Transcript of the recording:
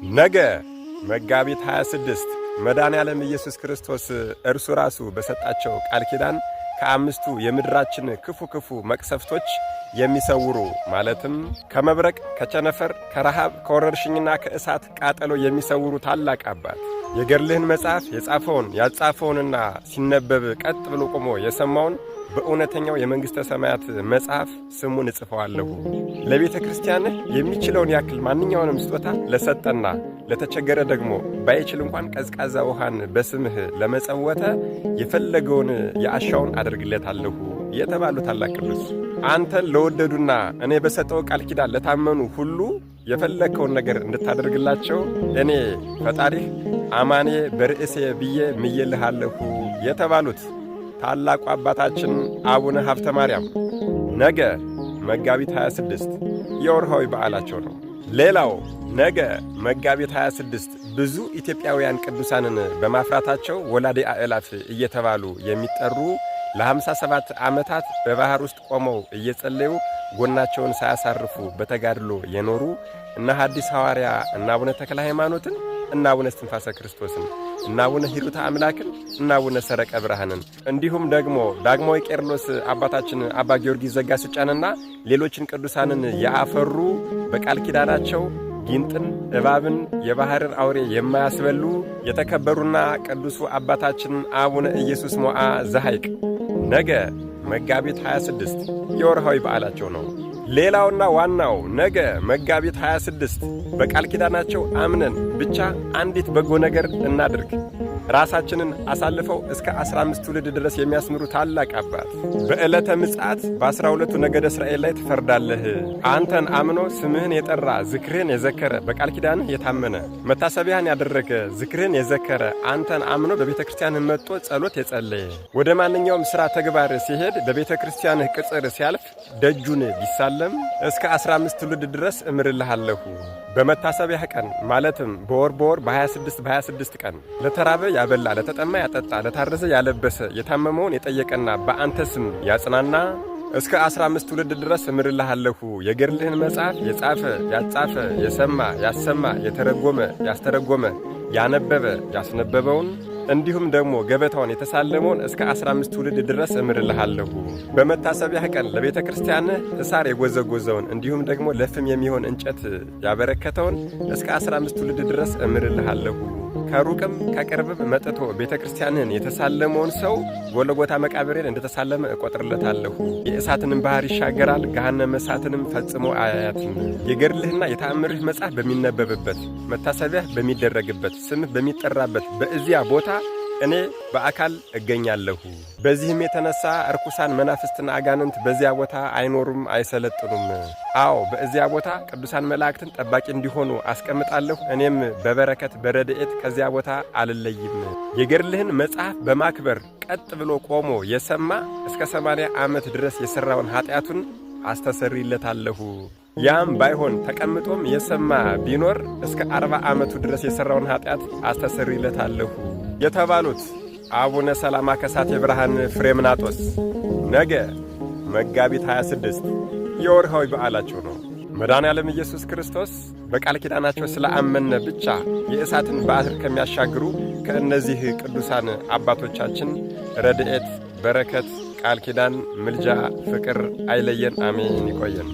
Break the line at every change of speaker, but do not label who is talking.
ነገ መጋቢት 26 መድኃኔዓለም ኢየሱስ ክርስቶስ እርሱ ራሱ በሰጣቸው ቃል ኪዳን ከአምስቱ የምድራችን ክፉ መቅሰፍቶች የሚሰውሩ ማለትም ከመብረቅ፣ ከቸነፈር፣ ከረሃብ፣ ከወረርሽኝና ከእሳት ቃጠሎ የሚሰውሩ ታላቅ አባት የገድልህን መጽሐፍ የጻፈውን ያጻፈውንና ሲነበብ ቀጥ ብሎ ቆሞ የሰማውን በእውነተኛው የመንግሥተ ሰማያት መጽሐፍ ስሙን እጽፈዋለሁ። ለቤተ ክርስቲያንህ የሚችለውን ያክል ማንኛውንም ስጦታ ለሰጠና ለተቸገረ ደግሞ ባይችል እንኳን ቀዝቃዛ ውሃን በስምህ ለመጸወተ የፈለገውን የአሻውን አደርግለታለሁ የተባሉ ታላቅ ቅዱስ አንተን ለወደዱና እኔ በሰጠው ቃል ኪዳን ለታመኑ ሁሉ የፈለከውን ነገር እንድታደርግላቸው እኔ ፈጣሪህ አማኔ በርዕሴ ብዬ ምዬልሃለሁ የተባሉት ታላቁ አባታችን አቡነ ሀብተ ማርያም ነገ መጋቢት 26 የወርሃዊ በዓላቸው ነው። ሌላው ነገ መጋቢት 26 ብዙ ኢትዮጵያውያን ቅዱሳንን በማፍራታቸው ወላዴ አእላፍ እየተባሉ የሚጠሩ ለ57 ዓመታት በባህር ውስጥ ቆመው እየጸለዩ ጎናቸውን ሳያሳርፉ በተጋድሎ የኖሩ እነ ሐዲስ ሐዋርያ እና አቡነ ተክለ ሃይማኖትን እና አቡነ እስትንፋሰ ክርስቶስን እና አቡነ ሂሩተ አምላክን እና አቡነ ሰረቀ ብርሃንን እንዲሁም ደግሞ ዳግማዊ ቄርሎስ አባታችን አባ ጊዮርጊስ ዘጋስጫንና ሌሎችን ቅዱሳንን ያፈሩ በቃል ኪዳናቸው ጊንጥን፣ እባብን፣ የባህርን አውሬ የማያስበሉ የተከበሩና ቅዱሱ አባታችን አቡነ ኢየሱስ ሞዓ ዘሐይቅ ነገ መጋቢት 26 የወርሃዊ በዓላቸው ነው። ሌላውና ዋናው ነገ መጋቢት 26 በቃል ኪዳናቸው አምነን ብቻ አንዲት በጎ ነገር እናድርግ ራሳችንን አሳልፈው እስከ 15 ትውልድ ድረስ የሚያስምሩ ታላቅ አባት በዕለተ ምጽአት በ12ቱ ነገደ እስራኤል ላይ ትፈርዳለህ። አንተን አምኖ ስምህን የጠራ ዝክርህን የዘከረ በቃል ኪዳንህ የታመነ መታሰቢያህን ያደረገ ዝክርህን የዘከረ አንተን አምኖ በቤተ ክርስቲያንህ መጥቶ ጸሎት የጸለየ ወደ ማንኛውም ሥራ ተግባር ሲሄድ በቤተ ክርስቲያንህ ቅጽር ሲያልፍ ደጁን ቢሳለም እስከ 15 ትውልድ ድረስ እምርልሃለሁ። በመታሰቢያህ ቀን ማለትም በወር በ26 ቀን ለተራበ ያበላ፣ ለተጠማ ያጠጣ፣ ለታረዘ ያለበሰ፣ የታመመውን የጠየቀና በአንተ ስም ያጽናና እስከ 15 ትውልድ ድረስ እምርልሃለሁ። የገድልህን መጽሐፍ የጻፈ ያጻፈ፣ የሰማ ያሰማ፣ የተረጎመ ያስተረጎመ፣ ያነበበ ያስነበበውን እንዲሁም ደግሞ ገበታውን የተሳለመውን እስከ 15 ትውልድ ድረስ እምርልሃለሁ። በመታሰቢያህ ቀን ለቤተ ክርስቲያንህ እሳር የጎዘጎዘውን እንዲሁም ደግሞ ለፍም የሚሆን እንጨት ያበረከተውን እስከ 15 ትውልድ ድረስ እምርልሃለሁ። ከሩቅም ከቅርብም መጥቶ ቤተ ክርስቲያንህን የተሳለመውን ሰው ጎልጎታ መቃብሬን እንደተሳለመ እቆጥርለታለሁ። የእሳትንም ባህር ይሻገራል፣ ገሃነመ እሳትንም ፈጽሞ አያያትም። የገድልህና የተአምርህ መጽሐፍ በሚነበብበት መታሰቢያህ በሚደረግበት ስምህ በሚጠራበት በዚያ ቦታ እኔ በአካል እገኛለሁ። በዚህም የተነሳ እርኩሳን መናፍስትና አጋንንት በዚያ ቦታ አይኖሩም፣ አይሰለጥኑም። አዎ በዚያ ቦታ ቅዱሳን መላእክትን ጠባቂ እንዲሆኑ አስቀምጣለሁ። እኔም በበረከት በረድኤት ከዚያ ቦታ አልለይም። የገድልህን መጽሐፍ በማክበር ቀጥ ብሎ ቆሞ የሰማ እስከ 80 ዓመት ድረስ የሠራውን ኀጢአቱን አስተሰርይለታለሁ። ያም ባይሆን ተቀምጦም የሰማ ቢኖር እስከ 40 ዓመቱ ድረስ የሠራውን ኀጢአት አስተሰርይለታለሁ የተባሉት አቡነ ሰላማ ከሳቴ ብርሃን ፍሬምናጦስ ነገ መጋቢት 26 የወርሃዊ በዓላቸው ነው። መድኃኔዓለም ኢየሱስ ክርስቶስ በቃል ኪዳናቸው ስለአመነ ብቻ የእሳትን ባህር ከሚያሻግሩ ከእነዚህ ቅዱሳን አባቶቻችን ረድኤት፣ በረከት፣ ቃል ኪዳን፣ ምልጃ፣ ፍቅር አይለየን። አሜን። ይቆየን።